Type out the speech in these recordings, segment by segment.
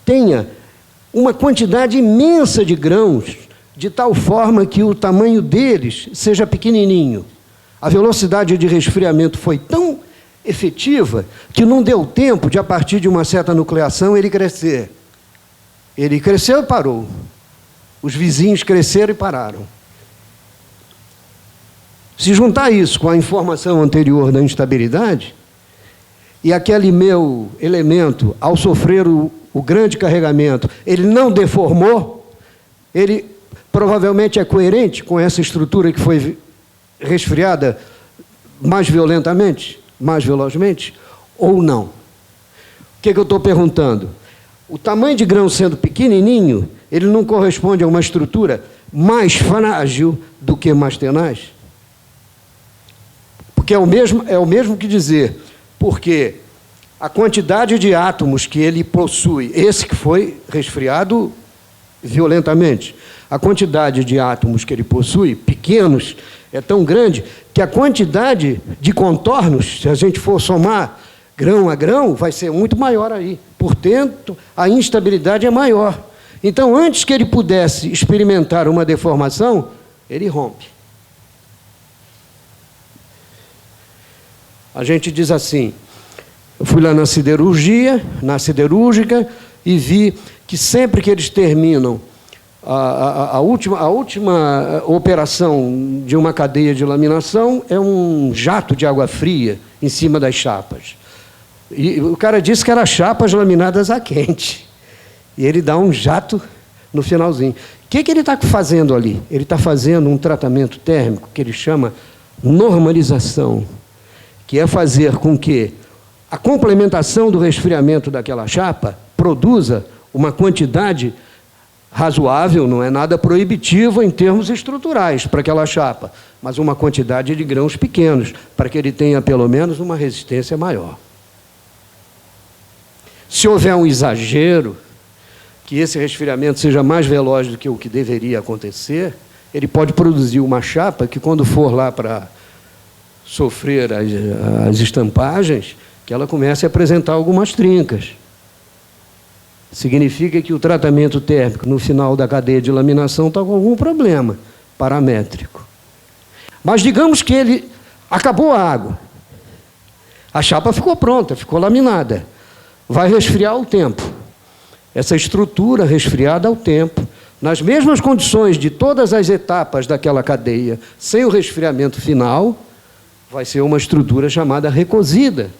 tenha uma quantidade imensa de grãos, de tal forma que o tamanho deles seja pequenininho. A velocidade de resfriamento foi tão efetiva que não deu tempo de, a partir de uma certa nucleação, ele crescer. Ele cresceu e parou. Os vizinhos cresceram e pararam. Se juntar isso com a informação anterior da instabilidade, e aquele meu elemento, ao sofrer o grande carregamento, ele não deformou, ele provavelmente é coerente com essa estrutura que foi resfriada mais violentamente, mais velozmente, ou não? O que eu estou perguntando? O tamanho de grão sendo pequenininho, ele não corresponde a uma estrutura mais frágil do que mais tenaz? Porque é o mesmo que dizer, porque a quantidade de átomos que ele possui, esse que foi resfriado violentamente, a quantidade de átomos que ele possui, pequenos, é tão grande que a quantidade de contornos, se a gente for somar grão a grão, vai ser muito maior aí. Portanto, a instabilidade é maior. Então, antes que ele pudesse experimentar uma deformação, ele rompe. A gente diz assim, eu fui lá na siderúrgica, e vi que sempre que eles terminam a última operação de uma cadeia de laminação é um jato de água fria em cima das chapas. E o cara disse que eram chapas laminadas a quente. E ele dá um jato no finalzinho. O que ele está fazendo ali? Ele está fazendo um tratamento térmico que ele chama normalização, que é fazer com que a complementação do resfriamento daquela chapa produza uma quantidade razoável, não é nada proibitivo em termos estruturais para aquela chapa, mas uma quantidade de grãos pequenos, para que ele tenha pelo menos uma resistência maior. Se houver um exagero, que esse resfriamento seja mais veloz do que o que deveria acontecer, ele pode produzir uma chapa que, quando for lá para sofrer as estampagens, que ela comece a apresentar algumas trincas. Significa que o tratamento térmico no final da cadeia de laminação está com algum problema paramétrico. Mas digamos que ele acabou a água, a chapa ficou pronta, ficou laminada, vai resfriar ao tempo. Essa estrutura resfriada ao tempo, nas mesmas condições de todas as etapas daquela cadeia, sem o resfriamento final, vai ser uma estrutura chamada recosida,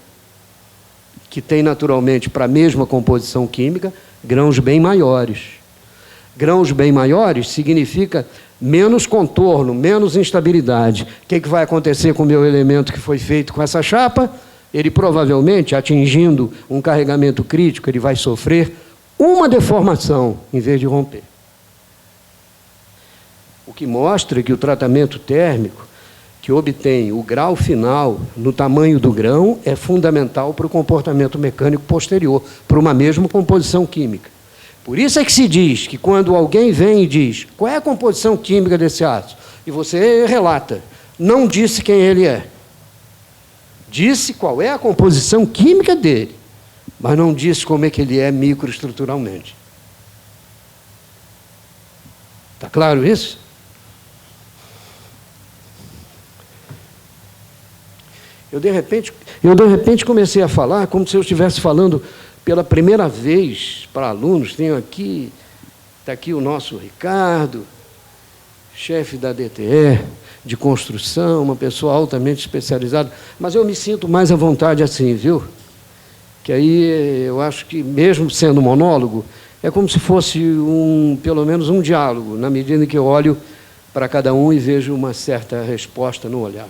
que tem naturalmente, para a mesma composição química, grãos bem maiores. Grãos bem maiores significa menos contorno, menos instabilidade. O que vai acontecer com o meu elemento que foi feito com essa chapa? Ele provavelmente, atingindo um carregamento crítico, ele vai sofrer uma deformação, em vez de romper. O que mostra que o tratamento térmico, que obtém o grau final no tamanho do grão, é fundamental para o comportamento mecânico posterior, para uma mesma composição química. Por isso é que se diz que quando alguém vem e diz qual é a composição química desse ácido, e você relata, não disse quem ele é, disse qual é a composição química dele, mas não disse como é que ele é microestruturalmente. Está claro isso? Eu, de repente, comecei a falar como se eu estivesse falando pela primeira vez para alunos. Está aqui o nosso Ricardo, chefe da DTE, de construção, uma pessoa altamente especializada, mas eu me sinto mais à vontade assim, viu? Que aí eu acho que, mesmo sendo monólogo, é como se fosse pelo menos um diálogo, na medida em que eu olho para cada um e vejo uma certa resposta no olhar.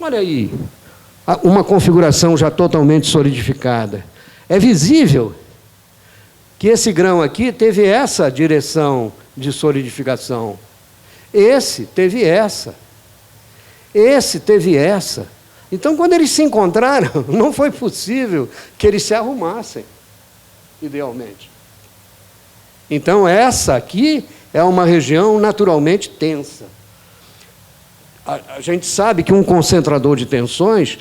Olha aí, uma configuração já totalmente solidificada. É visível que esse grão aqui teve essa direção de solidificação. Esse teve essa. Esse teve essa. Então, quando eles se encontraram, não foi possível que eles se arrumassem, idealmente. Então, essa aqui é uma região naturalmente tensa. A gente sabe que um concentrador de tensões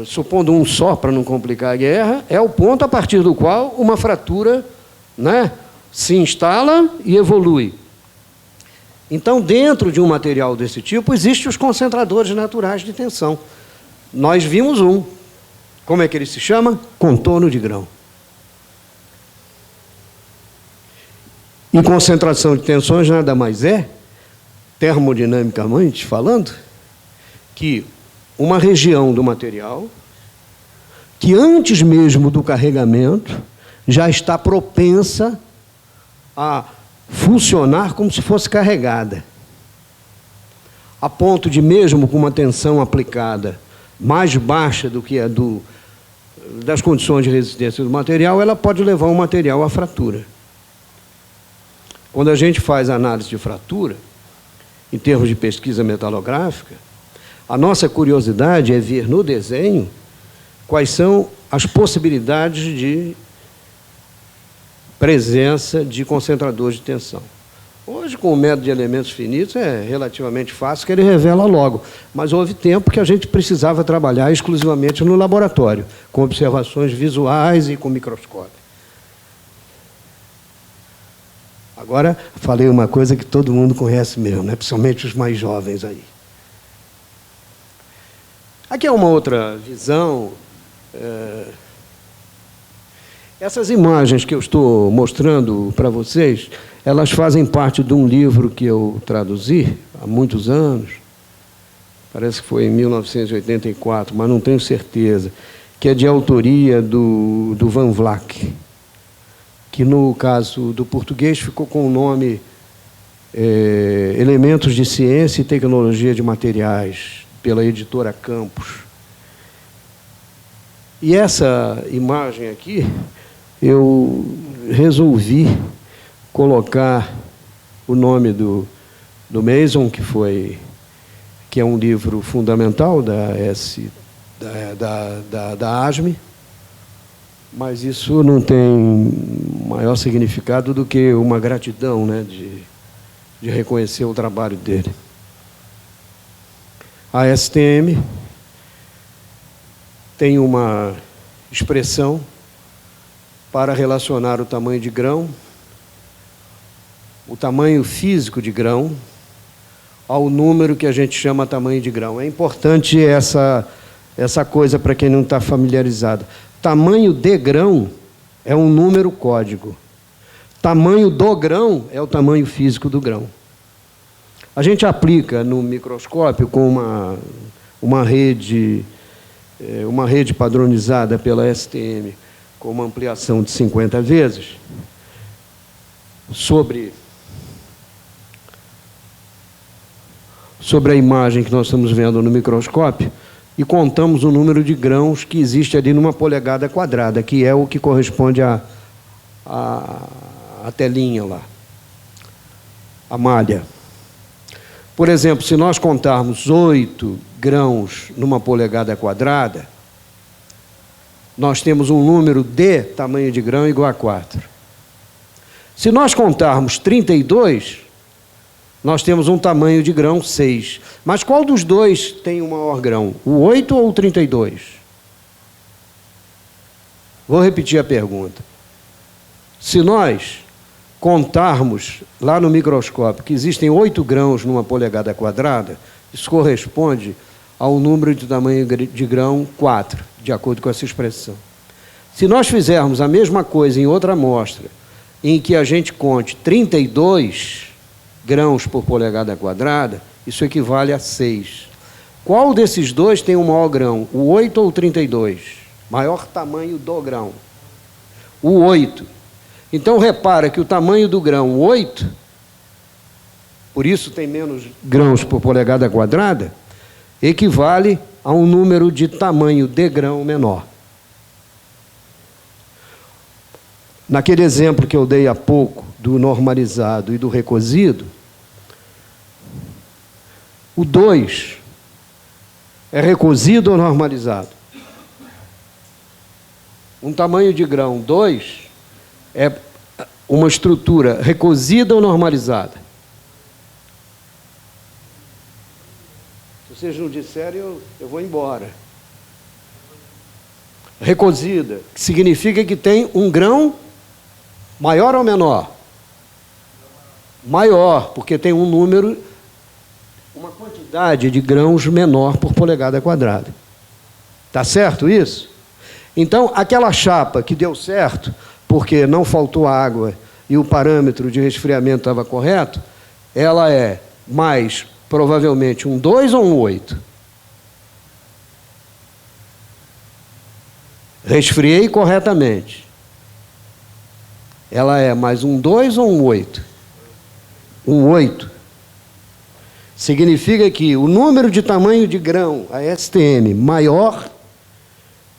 supondo um só para não complicar a guerra, é o ponto a partir do qual uma fratura, né, se instala e evolui. Então, dentro de um material desse tipo, existem os concentradores naturais de tensão. Nós vimos um. Como é que ele se chama? Contorno de grão. E concentração de tensões nada mais é, termodinamicamente falando, que uma região do material que antes mesmo do carregamento já está propensa a funcionar como se fosse carregada, a ponto de, mesmo com uma tensão aplicada mais baixa do que a das condições de resistência do material, ela pode levar o material à fratura. Quando a gente faz análise de fratura, em termos de pesquisa metalográfica, a nossa curiosidade é ver no desenho quais são as possibilidades de presença de concentradores de tensão. Hoje, com o método de elementos finitos, é relativamente fácil, que ele revela logo. Mas houve tempo que a gente precisava trabalhar exclusivamente no laboratório, com observações visuais e com microscópio. Agora, falei uma coisa que todo mundo conhece mesmo, né? Principalmente os mais jovens aí. Aqui é uma outra visão. Essas imagens que eu estou mostrando para vocês, elas fazem parte de um livro que eu traduzi há muitos anos, parece que foi em 1984, mas não tenho certeza, que é de autoria do Van Vlack, que no caso do português ficou com o nome Elementos de Ciência e Tecnologia de Materiais, pela editora Campos. E essa imagem aqui, eu resolvi colocar o nome do Mason, que é um livro fundamental da ASME, mas isso não tem maior significado do que uma gratidão, né, de reconhecer o trabalho dele. A STM tem uma expressão para relacionar o tamanho de grão, o tamanho físico de grão, ao número que a gente chama tamanho de grão. É importante essa coisa para quem não está familiarizado. Tamanho de grão é um número código. Tamanho do grão é o tamanho físico do grão. A gente aplica no microscópio com uma rede padronizada pela STM, com uma ampliação de 50 vezes, sobre a imagem que nós estamos vendo no microscópio, e contamos o número de grãos que existe ali numa polegada quadrada, que é o que corresponde à telinha lá, a malha. Por exemplo, se nós contarmos 8 grãos numa polegada quadrada, nós temos um número de tamanho de grão igual a 4. Se nós contarmos 32, nós temos um tamanho de grão 6. Mas qual dos dois tem o maior grão? O 8 ou o 32? Vou repetir a pergunta. Se nós contarmos lá no microscópio que existem 8 grãos numa polegada quadrada, isso corresponde ao número de tamanho de grão 4, de acordo com essa expressão. Se nós fizermos a mesma coisa em outra amostra, em que a gente conte 32 grãos por polegada quadrada, isso equivale a 6. Qual desses dois tem o maior grão? O 8 ou o 32? Maior tamanho do grão. O 8. Então, repara que o tamanho do grão 8, por isso tem menos grãos por polegada quadrada, equivale a um número de tamanho de grão menor. Naquele exemplo que eu dei há pouco, do normalizado e do recosido, o 2 é recosido ou normalizado? Um tamanho de grão 2 é uma estrutura recosida ou normalizada? Se vocês não disserem, eu vou embora. recosida, que significa que tem um grão maior ou menor? Maior, porque tem um número, uma quantidade de grãos menor por polegada quadrada. Tá certo isso? Então, aquela chapa que deu certo, porque não faltou água e o parâmetro de resfriamento estava correto, ela é mais, provavelmente, um 2 ou um 8? Resfriei corretamente. Ela é mais um 2 ou um 8? Um 8. Significa que o número de tamanho de grão, a STM, maior,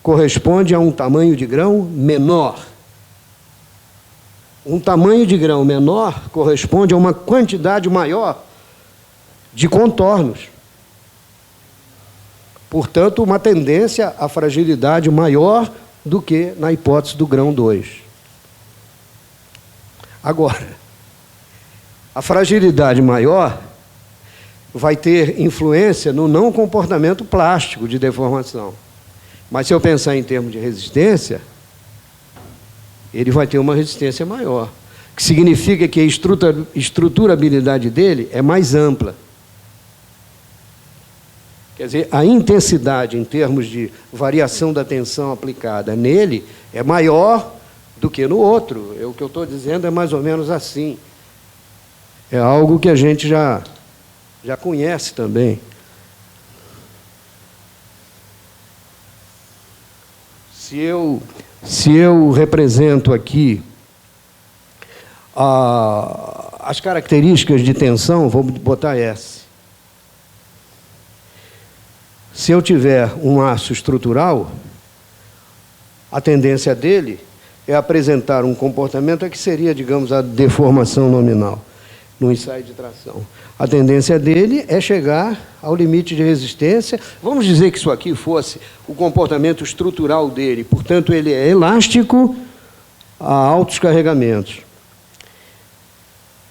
corresponde a um tamanho de grão menor. Um tamanho de grão menor corresponde a uma quantidade maior de contornos. Portanto, uma tendência à fragilidade maior do que na hipótese do grão 2. Agora, a fragilidade maior vai ter influência no não comportamento plástico de deformação. Mas se eu pensar em termos de resistência, ele vai ter uma resistência maior, que significa que a estruturabilidade dele é mais ampla. Quer dizer, a intensidade em termos de variação da tensão aplicada nele é maior do que no outro. O que eu estou dizendo é mais ou menos assim. É algo que a gente já conhece também. Se eu represento aqui as características de tensão, vou botar S. Se eu tiver um aço estrutural, a tendência dele é apresentar um comportamento que seria, digamos, a deformação nominal no ensaio de tração. A tendência dele é chegar ao limite de resistência. Vamos dizer que isso aqui fosse o comportamento estrutural dele, portanto, ele é elástico a altos carregamentos.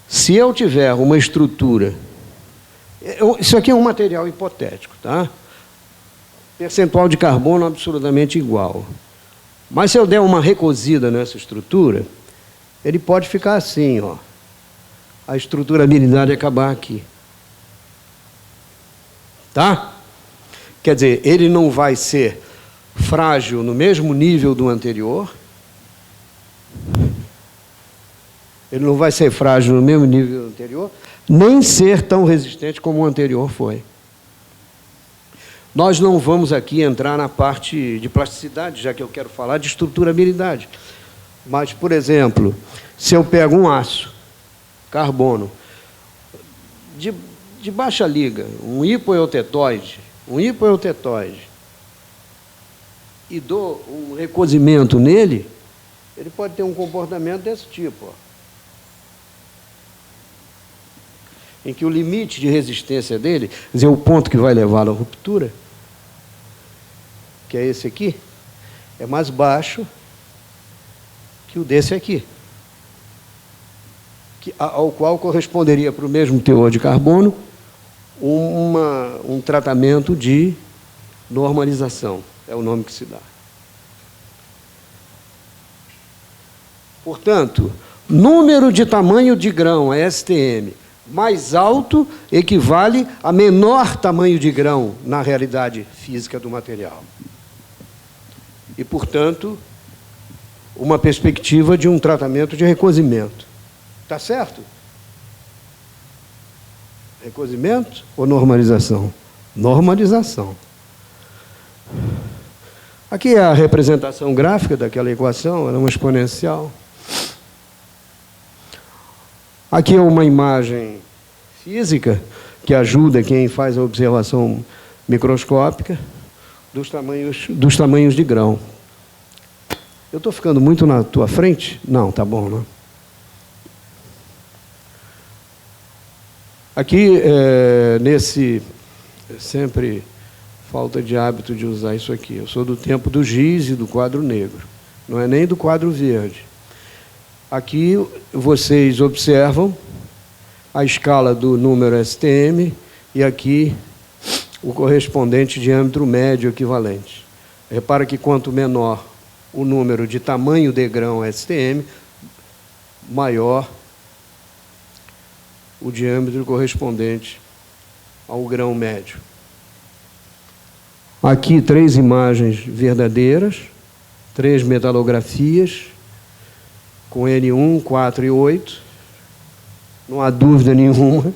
Se eu tiver uma estrutura... Isso aqui é um material hipotético, tá? Percentual de carbono absolutamente igual. Mas se eu der uma recosida nessa estrutura, ele pode ficar assim, ó. A estruturabilidade acabar aqui. Tá? Quer dizer, ele não vai ser frágil no mesmo nível do anterior. Ele não vai ser frágil no mesmo nível do anterior, nem ser tão resistente como o anterior foi. Nós não vamos aqui entrar na parte de plasticidade, já que eu quero falar de estruturabilidade. Mas, por exemplo, se eu pego um aço, carbono, de baixa liga, um hipoeutetóide, e dou um recozimento nele, ele pode ter um comportamento desse tipo, ó, em que o limite de resistência dele, quer dizer, o ponto que vai levá-lo à ruptura, que é esse aqui, é mais baixo que o desse aqui, ao qual corresponderia, para o mesmo teor de carbono, um tratamento de normalização, é o nome que se dá. Portanto, número de tamanho de grão, a STM, mais alto equivale a menor tamanho de grão na realidade física do material. E, portanto, uma perspectiva de um tratamento de recozimento. Está certo? Recozimento ou normalização? Normalização. Aqui é a representação gráfica daquela equação, ela é uma exponencial. Aqui é uma imagem física que ajuda quem faz a observação microscópica dos tamanhos de grão. Eu estou ficando muito na tua frente? Não, tá bom, né? Aqui, sempre falta de hábito de usar isso aqui. Eu sou do tempo do giz e do quadro negro, não é nem do quadro verde. Aqui vocês observam a escala do número STM e aqui o correspondente diâmetro médio equivalente. Repara que quanto menor o número de tamanho de grão STM, maior o diâmetro correspondente ao grão médio. Aqui 3 imagens verdadeiras, 3 metalografias, com N1, 4 e 8. Não há dúvida nenhuma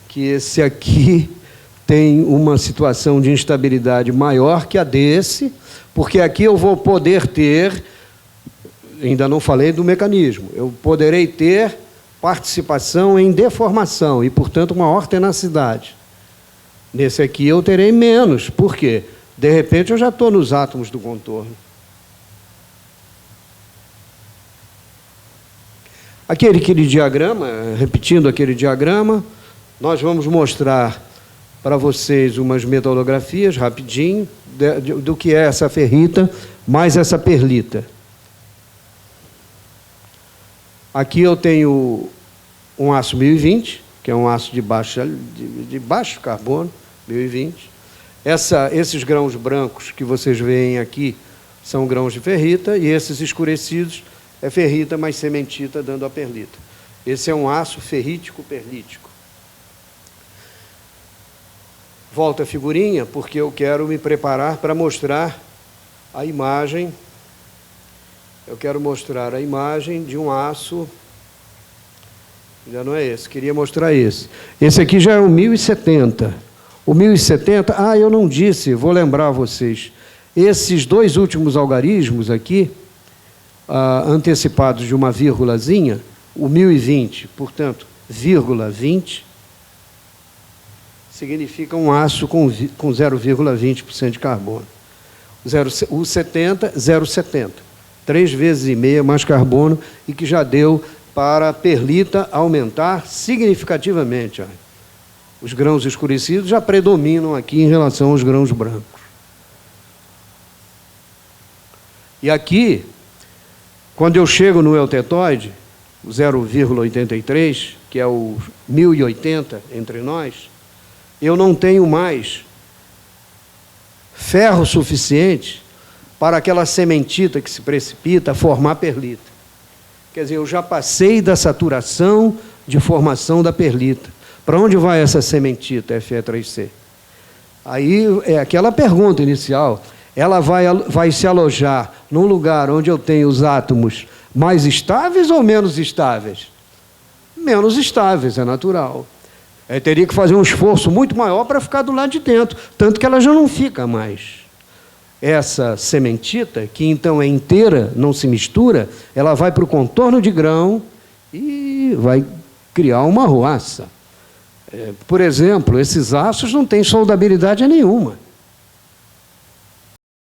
que esse aqui tem uma situação de instabilidade maior que a desse, porque aqui eu vou poder ter, ainda não falei do mecanismo, eu poderei ter participação em deformação e, portanto, maior tenacidade. Nesse aqui eu terei menos. Por quê? De repente eu já estou nos átomos do contorno. Aquele diagrama, repetindo aquele diagrama, nós vamos mostrar para vocês umas metalografias, rapidinho, do que é essa ferrita mais essa perlita. Aqui eu tenho um aço 1020, que é um aço de baixo carbono, 1020. Esses grãos brancos que vocês veem aqui são grãos de ferrita, e esses escurecidos é ferrita mais cementita, dando a perlita. Esse é um aço ferrítico-perlítico. Volto a figurinha, porque eu quero me preparar para mostrar a imagem. Eu quero mostrar a imagem de um aço. Já não é esse, queria mostrar esse. Esse aqui já é o 1070. O 1070, eu não disse, vou lembrar vocês. Esses 2 últimos algarismos aqui, antecipados de uma vírgulazinha, o 1020, portanto, vírgula 20, significa um aço com 0,20% de carbono. O 70, 0,70. 3 vezes e meia mais carbono, e que já deu para a perlita aumentar significativamente. Os grãos escurecidos já predominam aqui em relação aos grãos brancos. E aqui, quando eu chego no eutetoide, o 0,83, que é o 1080 entre nós, eu não tenho mais ferro suficiente para aquela sementita que se precipita a formar perlita. Quer dizer, eu já passei da saturação de formação da perlita. Para onde vai essa sementita Fe3C? Aí é aquela pergunta inicial. Ela vai se alojar num lugar onde eu tenho os átomos mais estáveis ou menos estáveis? Menos estáveis, é natural. Teria que fazer um esforço muito maior para ficar do lado de dentro, tanto que ela já não fica mais. Essa sementita, que então é inteira, não se mistura, ela vai para o contorno de grão e vai criar uma arruaça. Por exemplo, esses aços não têm soldabilidade nenhuma.